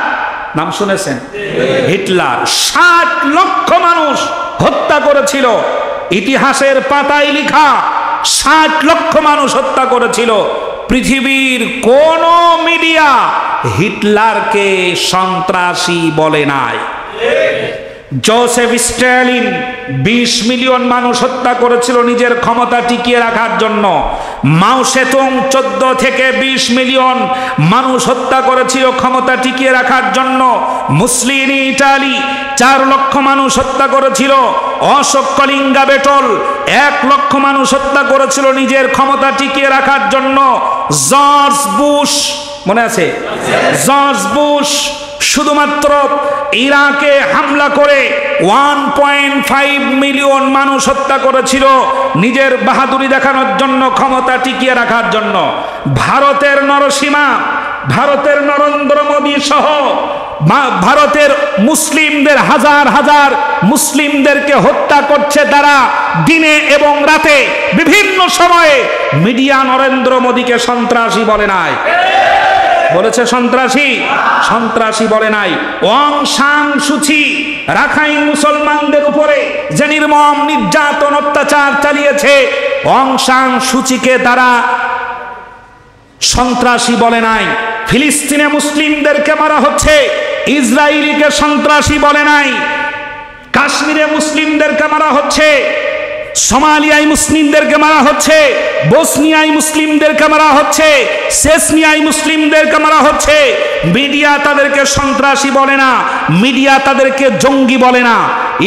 নাম শুনেছেন? হিটলার 60 লক্ষ মানুষ হত্যা করেছিল, ইতিহাসের পাতায় লেখা 60 লক্ষ মানুষ হত্যা করেছিল। পৃথিবীর কোন মিডিয়া হিটলারকে সন্ত্রাসী বলে নাই। জোসেফ স্ট্যালিন 20 মিলিয়ন মানুষ হত্যা করেছিল নিজের ক্ষমতা টিকিয়ে রাখার জন্য। মাও সেতুং 14 থেকে 20 মিলিয়ন মানুষ হত্যা করেছিল ক্ষমতা টিকিয়ে রাখার জন্য। মুসলিনি ইটালি 4 লক্ষ মানুষ হত্যা করেছিল। অশোক কলিঙ্গা বেটল 1 লক্ষ মানুষ হত্যা করেছিল নিজের ক্ষমতা টিকিয়ে রাখার জন্য। জর্জ বুশ, মনে আছে? জর্জ বুশ শুধুমাত্র ইরাকে হামলা করে 1.5 মিলিয়ন মানুষ হত্যা করেছিল নিজের বাহাদুরি দেখানোর জন্য, ক্ষমতা টিকিয়ে রাখার জন্য। ভারতের নরসীমা, ভারতের নরেন্দ্র মোদী সহ ভারতের মুসলিমদের হাজার হাজার মুসলিমদেরকে হত্যা করছে তারা দিনে এবং রাতে বিভিন্ন সময়ে। মিডিয়া নরেন্দ্র মোদীকে সন্ত্রাসী বলে নাই। বলেছে সন্ত্রাসী? সন্ত্রাসী বলে নাই। অং সান সুচি রাখাইন মুসলমানদের উপরে যে নির্মম নির্যাতন অত্যাচার চালিয়েছে, অং সান সুচিকে তারা সন্ত্রাসী বলে নাই। ফিলিস্তিনে মুসলিমদেরকে মারা হচ্ছে, ইসরায়েলিকে সন্ত্রাসী বলে নাই। কাশ্মীরে মুসলিমদেরকে মারা হচ্ছে, সোমালিয়ায় মুসলিমদেরকে মারা হচ্ছে, বসনিয়ায় মুসলিমদেরকে মারা হচ্ছে, চেচনিয়ায় মুসলিমদেরকে মারা হচ্ছে। মিডিয়া তাদেরকে সন্ত্রাসী বলে না, মিডিয়া তাদেরকে জঙ্গি বলে না।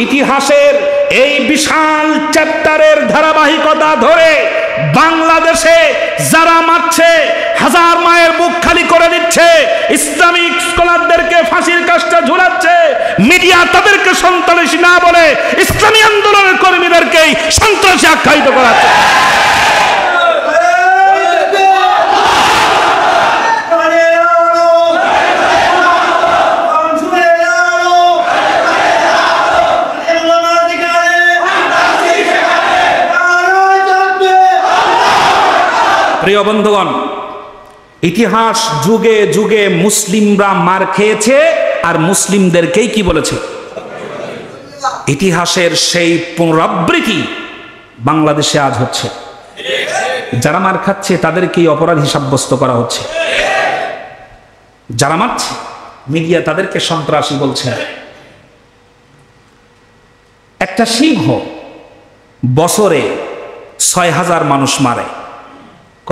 ইতিহাসের এই বিশাল চ্যাপ্টারের ধারাবাহিকতা ধরে বাংলাদেশে যারা মারছে, হাজার মায়ের বুক খালি করে দিচ্ছে, ইসলামিক স্কলারদেরকে ফাঁসির কাজটা ঝুলাচ্ছে, মিডিয়া তাদেরকে সন্ত্রাসী না বলে ইসলামী আন্দোলনের কর্মীদেরকেই সন্ত্রাসী আখ্যায়িত করাচ্ছে। প্রিয় বন্ধুগণ, ইতিহাস যুগে যুগে মুসলিমরা মার খেয়েছে আর মুসলিমদেরকেই কি বলেছে? ইতিহাসের সেই পুনরাবৃত্তি বাংলাদেশে আজ হচ্ছে। যারা মার খাচ্ছে তাদেরকেই অপরাধী সাব্যস্ত করা হচ্ছে। যারা মারছে মিডিয়া তাদেরকে সন্ত্রাসী বলছে। একটা সিংহ বছরে ৬,০০০ মানুষ মারে।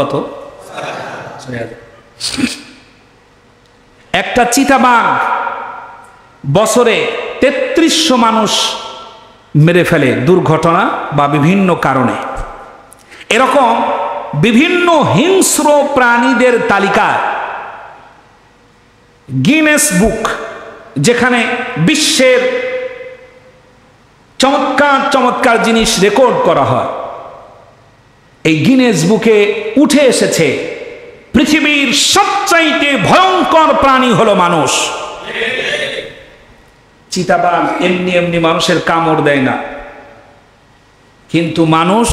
কত? ৬,০০০। একটা চিতাবাঘ বছরে ৩৩০০ মানুষ মেরে ফেলে দুর্ঘটনা বা বিভিন্ন কারণে। এরকম বিভিন্ন হিংস্র প্রাণীদের তালিকা গিনেস বুক, যেখানে বিশ্বের চমৎকার চমৎকার জিনিস রেকর্ড করা হয়, এই গিনেস বুকে উঠে এসেছে পৃথিবীর সবচাইতে ভয়ঙ্কর প্রাণী হলো মানুষ। চিতাবাঘ এমনি এমনি মানুষের কামড় দেয় না, কিন্তু মানুষ,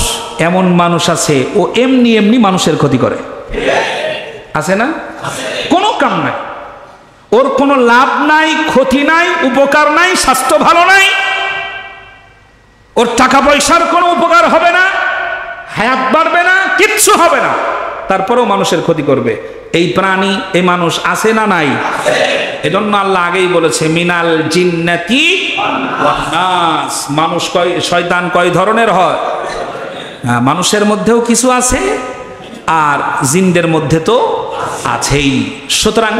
এমন মানুষ আছে ও এমনি এমনি মানুষের ক্ষতি করে। আছে না? কোনো কাম নাই, ওর কোনো লাভ নাই, ক্ষতি নাই, উপকার নাই, স্বাস্থ্য ভালো নাই, ওর টাকা পয়সার কোনো উপকার হবে না, হায়াত বাড়বে না, কিচ্ছু হবে না, তারপরেও মানুষের ক্ষতি করবে। এই প্রাণী, এই মানুষ আছে না নাই? এজন্য আল্লাহ আগেই বলেছে মিনাল জিন্নাতি ওয়ান নাস। মানুষ শয়তান কয় ধরনের হয়? মানুষের মধ্যেও কিছু আছে আর জিনদের মধ্যে তো আছেই। সুতরাং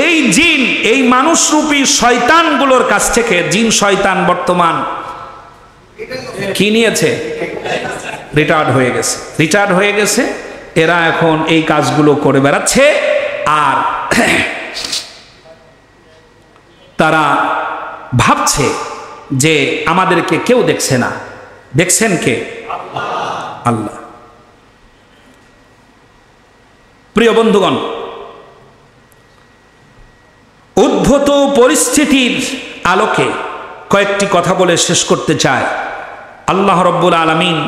এই জিন, এই মানুষরূপী শয়তানগুলোর কাছ থেকে জিন শয়তান বর্তমান কি নিয়েছে? রিটায়ার্ড হয়ে গেছে। রিটায়ার্ড হয়ে গেছে, এরা এখন এই কাজগুলো করে বেড়াচ্ছে। আর তারা ভাবছে যে আমাদেরকে কেউ দেখছে না। দেখছেন কে? আল্লাহ। প্রিয় বন্ধুগণ, উদ্ভূত পরিস্থিতির আলোকে কয়েকটি কথা বলে শেষ করতে চায়। আল্লাহ রব্বুল আলামিন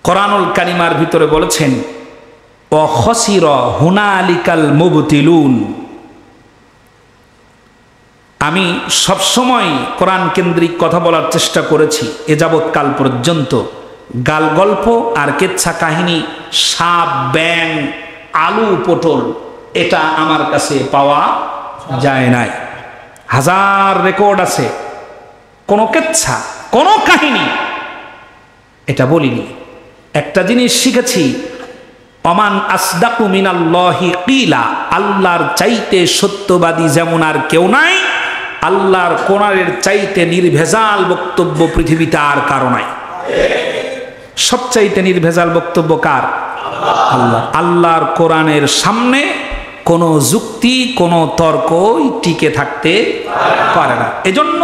কোরআনুল কারিমার ভিতরে বলেছেন ওয়া খাসিরা হুনালিকাল মুবতিলুন। আমি সবসময় কোরআন কেন্দ্রিক কথা বলার চেষ্টা করেছি এ যাবৎকাল পর্যন্ত। গাল গল্প আর কেচ্ছা কাহিনী, সাপ, ব্যাং, আলু, পটল, এটা আমার কাছে পাওয়া যায় নাই। হাজার রেকর্ড আছে, কোনো কেচ্ছা, কোনো কাহিনী এটা বলিনি। একটা জিনিস শিখেছি, অমান আসদাকু মিনাল্লাহি কিলা, আল্লাহর চাইতে সত্যবাদী যেমন আর কেউ নাই, আল্লাহর কোরআনের চাইতে নির্ভেজাল বক্তব্য পৃথিবীতে আর কারো নাই। সবচাইতে নির্ভেজাল বক্তব্য কার? আল্লাহ। আল্লাহর কোরআনের সামনে কোনো যুক্তি, কোনো তর্কই টিকে থাকতে পারে না। এজন্য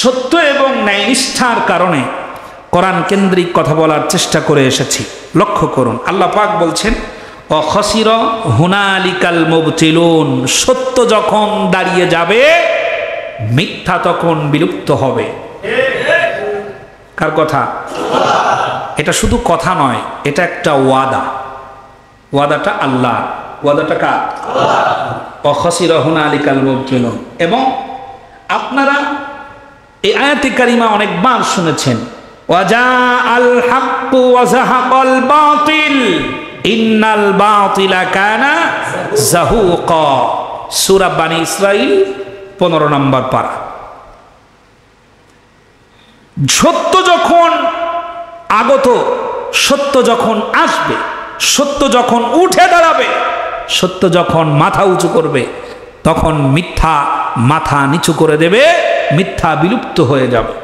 সত্য এবং ন্যায়নিষ্ঠার কারণে কোরআন কেন্দ্রিক কথা বলার চেষ্টা করে এসেছি। লক্ষ্য করুন, আল্লাহ পাক বলছেন ওয়া খাসিরা হুনালিকাল মুবতিলুন। সত্য যখন দাঁড়িয়ে যাবে, মিথ্যা তখন বিলুপ্ত হবে। কার কথা? এটা শুধু কথা নয়, এটা একটা ওয়াদা। ওয়াদাটা আল্লাহ। ওয়াদাটা কার? ওয়া খাসিরা হুনালিকাল মুবতিলুন। এবং আপনারা এই আয়াতে কারিমা অনেকবার শুনেছেন, ওয়াজাআল হাক্কু ওয়া যাহাকাল বাতিল ইন্নাল বাতিলা কানা যাহুকা। সূরা বানী ইসরাঈল 15 নম্বর পারা। সত্য যখন আগত, সত্য যখন আসবে, সত্য যখন উঠে দাঁড়াবে, সত্য যখন মাথা উঁচু করবে, তখন মিথ্যা মাথা নিচু করে দেবে, মিথ্যা বিলুপ্ত হয়ে যাবে।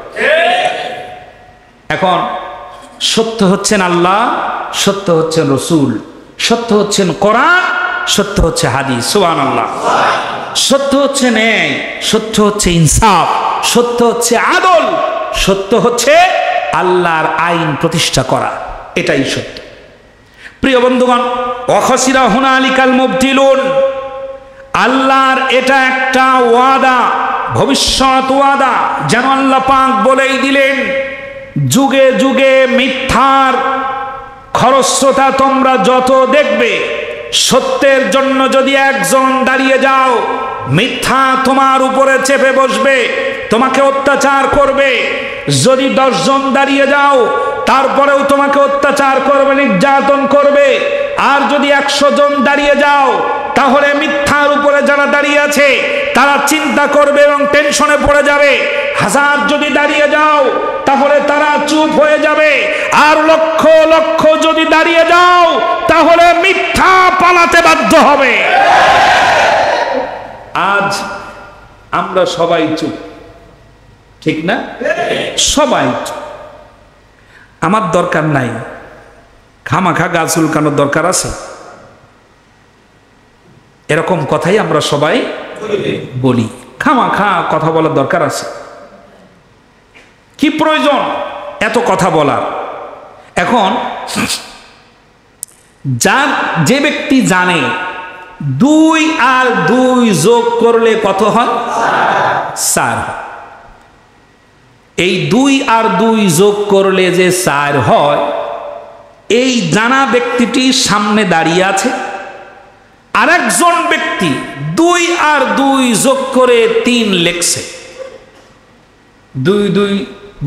এখন সত্য হচ্ছেন আল্লাহ, সত্য হচ্ছেন রসুল, সত্য হচ্ছেন কোরআন, সত্য হচ্ছে হাদিস। সুবহানাল্লাহ। সত্য হচ্ছে ন্যায়, সত্য হচ্ছে ইনসাফ, সত্য হচ্ছে আদল, সত্য হচ্ছে আল্লাহর আইন প্রতিষ্ঠা করা। এটাই সত্য। প্রিয় বন্ধুগণ, ওয়া খাসিরা হুনালিকাল মুবতিলুন, আল্লাহর এটা একটা ওয়াদা, ভবিষ্যৎ ওয়াদা। যেন আল্লাহ পাক বলেই দিলেন, যুগে যুগে মিথ্যার খরস্রোতা তোমরা যত দেখবে, সত্যের জন্য যদি একজন দাঁড়িয়ে যাও, মিথ্যা তোমার উপরে চেপে বসবে, তোমাকে অত্যাচার করবে। যদি 10 জন দাঁড়িয়ে যাও, তারপরেও তোমাকে অত্যাচার করবে, নির্যাতন করবে। আর যদি 100 জন দাঁড়িয়ে যাও, তাহলে মিথ্যার উপরে যারা দাঁড়িয়ে আছে তারা চিন্তা করবে এবং টেনশনে পড়ে যাবে। 1000 যদি দাঁড়িয়ে যাও, তাহলে তারা চুপ হয়ে যাবে। আর লক্ষ লক্ষ যদি দাঁড়িয়ে যাও, তাহলে মিথ্যা পালাতে বাধ্য হবে। আজ আমরা সবাই চুপ, ঠিক না? সবাই চুপ। আমার দরকার নাই, খামাখা গা চুলকানোর দরকার আছে? এরকম কথাই আমরা সবাই বলি। খামাখা কথা বলার দরকার আছে? কি প্রয়োজন এত কথা বলার? এখন যে ব্যক্তি জানে 2 আর 2 যোগ করলে কত হয়? 4। এই 2 আর 2 যোগ করলে যে 4 হয়, এই জানা ব্যক্তিটি সামনে দাঁড়িয়ে আছে। আরেকজন ব্যক্তি 2 আর 2 যোগ করে 3 লিখছে।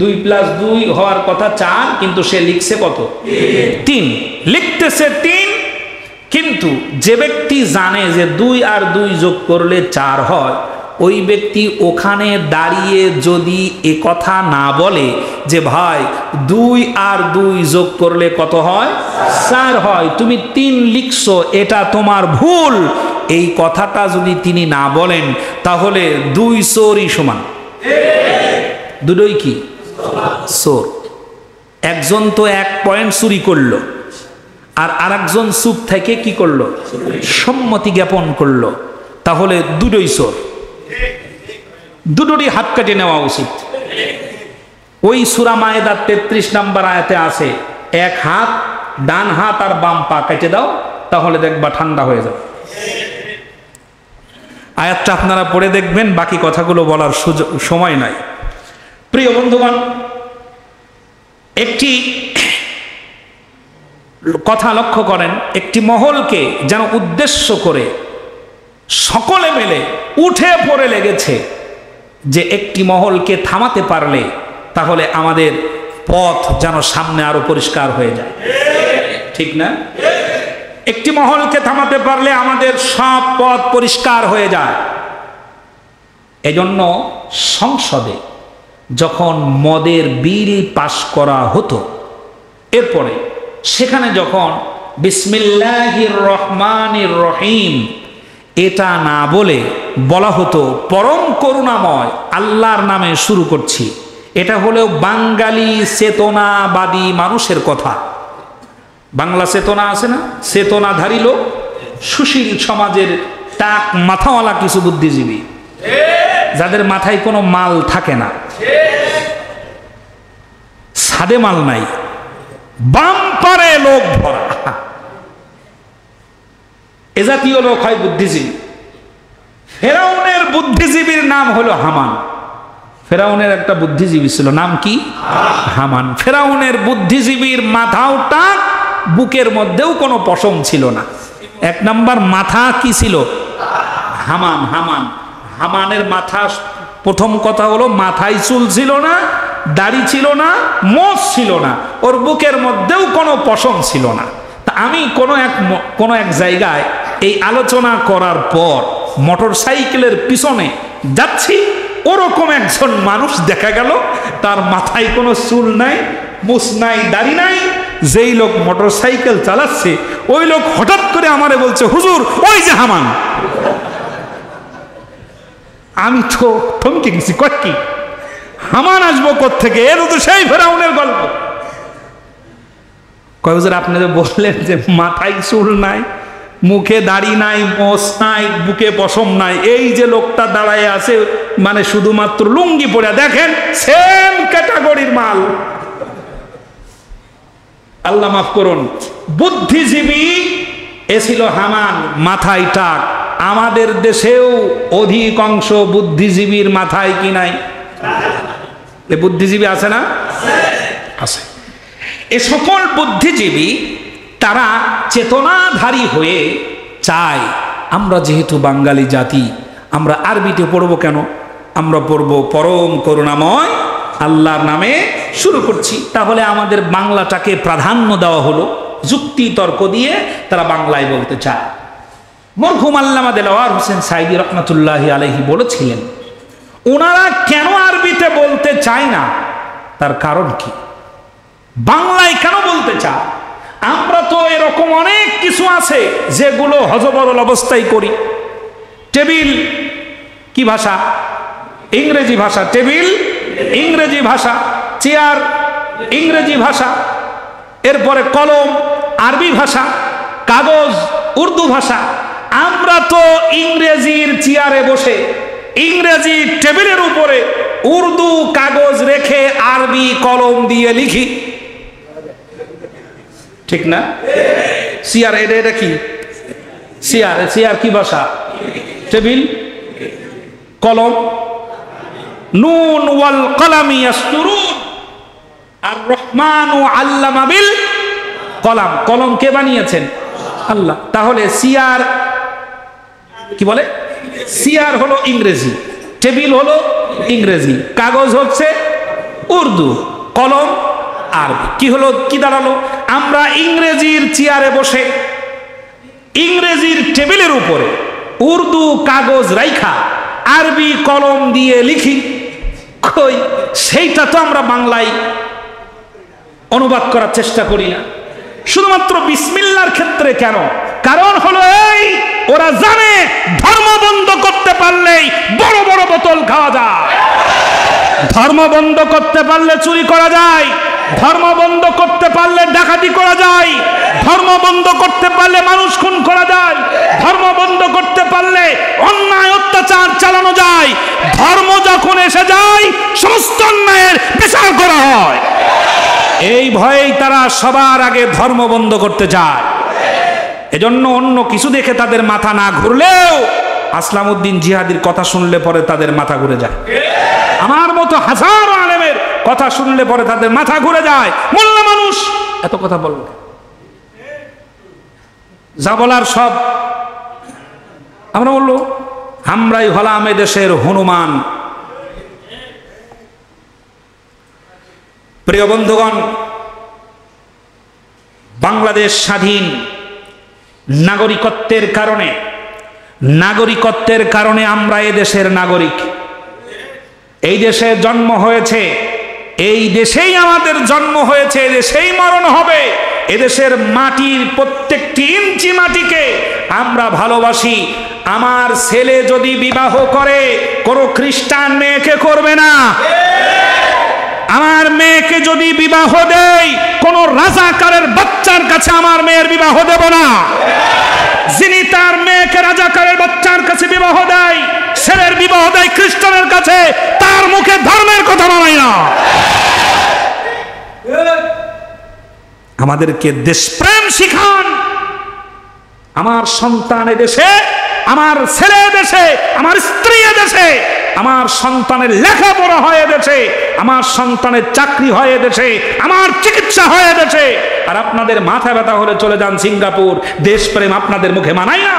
2 প্লাস 2 হওয়ার কথা 4, কিন্তু সে লিখছে কত? 3। লিখতেছে 3, কিন্তু যে ব্যক্তি জানে যে 2 আর 2 যোগ করলে 4 হয়, ওই ব্যক্তি ওখানে দাঁড়িয়ে যদি এ কথা না বলে যে ভাই 2 আর 2 যোগ করলে কত হয়? 4 হয়, তুমি 3 লিখছো, এটা তোমার ভুল, এই কথাটা যদি তিনি না বলেন, তাহলে 2 চোরই সমান। দুটোই কি? চোর। একজন তো 1 পয়েন্ট চুরি করলো, আর আরেকজন চুপ থেকে কি করলো? সম্মতি জ্ঞাপন করলো। তাহলে দুটোই চোর, দুটোরই হাত কেটে নেওয়া উচিত। ওই সূরা মায়েদার 33 নম্বর আয়াতে আছে, 1 হাত, ডান হাত আর বাম পা কেটে দাও, তাহলে দেখবা ঠান্ডা হয়ে যাবে। আয়াতটা আপনারা পড়ে দেখবেন, বাকি কথাগুলো বলার সময় নাই। প্রিয় বন্ধুগণ, একটি কথা লক্ষ্য করেন, একটি মহলকে যেন উদ্দেশ্য করে সকলে মিলে উঠে পড়ে লেগেছে যে একটি মহলকে থামাতে পারলে তাহলে আমাদের পথ যেন সামনে আরো পরিষ্কার হয়ে যায়, ঠিক না? একটি মহলকে থামাতে পারলে আমাদের সব পথ পরিষ্কার হয়ে যায়। এজন্য সংসদে যখন মদের বিল পাশ করা হতো, এরপরে সেখানে যখন বিসমিল্লাহির রহমানির রহিম এটা না বলে বলা হতো পরম করুণাময় আল্লাহর নামে শুরু করছি, এটা হলেও বাঙালি চেতনাবাদী মানুষের কথা। বাংলা চেতনা আছে না, চেতনাধারী লোক, সুশীল সমাজের টাক মাথাওয়ালা কিছু বুদ্ধিজীবী, যাদের মাথায় কোনো মাল থাকে না, সাদে মাল নাই, বাম্পারে লোক ভরা, এ জাতীয় লোক হয় বুদ্ধিজীবী। ফেরাউনের বুদ্ধিজীবীর নাম হলো হামান। ফেরাউনের একটা বুদ্ধিজীবী ছিল, নাম কি? হামান। ফেরাউনের বুদ্ধিজীবীর মাথাও টাক, বুকের মধ্যেও কোনো পশম ছিল না। 1 নাম্বার মাথা কি ছিল? হামান। হামানের মাথা, প্রথম কথা হলো মাথায় চুল ছিল না, দাড়ি ছিল না, মোচ ছিল না, ওর বুকের মধ্যেও কোনো পশম ছিল না। তা আমি কোনো এক জায়গায় এই আলোচনা করার পর মোটর সাইকেলের পিছনে যাচ্ছি, ওরকম একজন মানুষ দেখা গেল, তার মাথায় কোনো চুল নাই, মুছ নাই, দাড়ি নাই। যেই লোক মোটর সাইকেল চালাচ্ছে ওই লোক হঠাৎ করে আমারে বলছে, হুজুর ওই যে হামান। আমি তো থমকে গেছি, কয় কি হামান আসবো কোত্থেকে? এর তো সেই ফেরাউনের গল্প। কয় হুজুর আপনি তো বললেন যে মাথায় চুল নাই, মুখে দাড়ি নাই, মোষ নাই, বুকে পশম নাই, এই যে লোকটা দাঁড়ায় আছে মানে শুধুমাত্র লুঙ্গি পরে, দেখেন সেম ক্যাটাগরির মাল। আল্লাহ মাফ করুন, বুদ্ধিজীবী এ ছিল হামান, মাথায় টাক। আমাদের দেশেও অধিকাংশ বুদ্ধিজীবীর মাথায় কি নাই? বুদ্ধিজীবী আছে না? আছে। এ সকল বুদ্ধিজীবী তারা চেতনাধারী হয়ে চায় আমরা যেহেতু বাঙালি জাতি, আমরা আরবিতে পড়ব কেন, আমরা পড়ব পরম করুণাময় আল্লাহর নামে শুরু করছি, তাহলে আমাদের বাংলাটাকে প্রাধান্য দেওয়া হলো। যুক্তি তর্ক দিয়ে তারা বাংলায় বলতে চায়। মরহুম আল্লামা দেলাওয়ার হোসেন সাইদি রহমাতুল্লাহি আলাইহি বলেছিলেন, ওনারা কেন আরবিতে বলতে চায় না, তার কারণ কি, বাংলায় কেন বলতে চায়? আমরা তো এরকম অনেক কিছু আছে যেগুলো হযবরল অবস্থায় করি। টেবিল কি ভাষা? ইংরেজি ভাষা। টেবিল ইংরেজি ভাষা, চেয়ার ইংরেজি ভাষা, এরপরে কলম আরবি ভাষা, কাগজ উর্দু ভাষা। আমরা তো ইংরেজির চেয়ারে বসে ইংরেজি টেবিলের উপরে উর্দু কাগজ রেখে আরবি কলম দিয়ে লিখি, ঠিক না? চেয়ার এটা কি? চেয়ার কি ভাষা? টেবিল, কলম, নুন ওয়াল কলামি ইয়াসতুরুন আর রহমানু আল্লামা বিল কলাম। কলম কে বানিয়েছেন? আল্লাহ। তাহলে চেয়ার কি বলে? চেয়ার হলো ইংরেজি, টেবিল হলো ইংরেজি, কাগজ হচ্ছে উর্দু, কলম আরবি। কি হলো, কি দাঁড়ালো? আমরা ইংরেজির চেয়ারে বসে ইংরেজির টেবিলের উপরে উর্দু কাগজ রাইখা আরবি কলম দিয়ে লিখি। কই, সেইটা তো আমরা বাংলায় অনুবাদ করার চেষ্টা করি না। শুধুমাত্র বিসমিল্লাহর ক্ষেত্রে কেন? কারণ হলো এই, ওরা জানে ধর্ম বন্ধ করতে পারলেই বড় বড় বোতল খাওয়া যায়, ধর্ম বন্ধ করতে পারলে চুরি করা যায়, ধর্ম বন্ধ করতে পারলে ডাকাতি করা যায়, ধর্ম বন্ধ করতে পারলে মানুষ খুন করা যায়, ধর্ম বন্ধ করতে পারলে অন্যায় অত্যাচার চালানো যায়। ধর্ম যখন এসে যায় সমস্ত অন্যায়ের বিচার করা হয়। এই ভয়েই তারা সবার আগে ধর্ম বন্ধ করতে চায়। এজন্য অন্য কিছু দেখে তাদের মাথা না ঘুরলেও আসলামউদ্দিন জিহাদির কথা শুনলে পরে তাদের মাথা ঘুরে যায়। আমার মতো হাজারো আলেমের কথা শুনলে পরে তাদের মাথা ঘুরে যায়। মোল্লা মানুষ এত কথা বলবে, যা বলার সব আমরা বললো আমরাই হলাম এদেশের হনুমান। প্রিয় বন্ধুগণ, বাংলাদেশ স্বাধীন নাগরিকত্বের কারণে আমরা এদেশের নাগরিক। এই দেশে জন্ম হয়েছে, এই দেশেই আমাদের জন্ম হয়েছে, এদেশেই মরণ হবে। এদেশের মাটির প্রত্যেকটি ইঞ্চি মাটিকে আমরা ভালোবাসি। আমার ছেলে যদি বিবাহ করে কোনো খ্রিস্টান মেয়েকে করবে না, আমার মেয়েকে যদি বিবাহ দেয় কোন রাজাকারের বাচ্চার কাছে আমার মেয়ের বিবাহ দেব না। যিনি তার মেয়েকে রাজাকারের বাচ্চার কাছে বিবাহ দেয়, ছেলের বিবাহ দেয় খ্রিস্টানের কাছে, তার মুখে ধর্মের কথা মানাই না। আমাদেরকে দেশপ্রেম শিখান। আমার সন্তান দেশে, আমার ছেলে দেশে, আমার স্ত্রী দেশে, আমার সন্তানের লেখাপড়া হয়ে দেশে, আমার সন্তানের চাকরি হয়ে দেশে, আমার চিকিৎসা হয়ে দেশে। আর আপনাদের মাথা ব্যথা হলে চলে যান সিঙ্গাপুর। দেশপ্রেম আপনাদের মুখে মানায় না।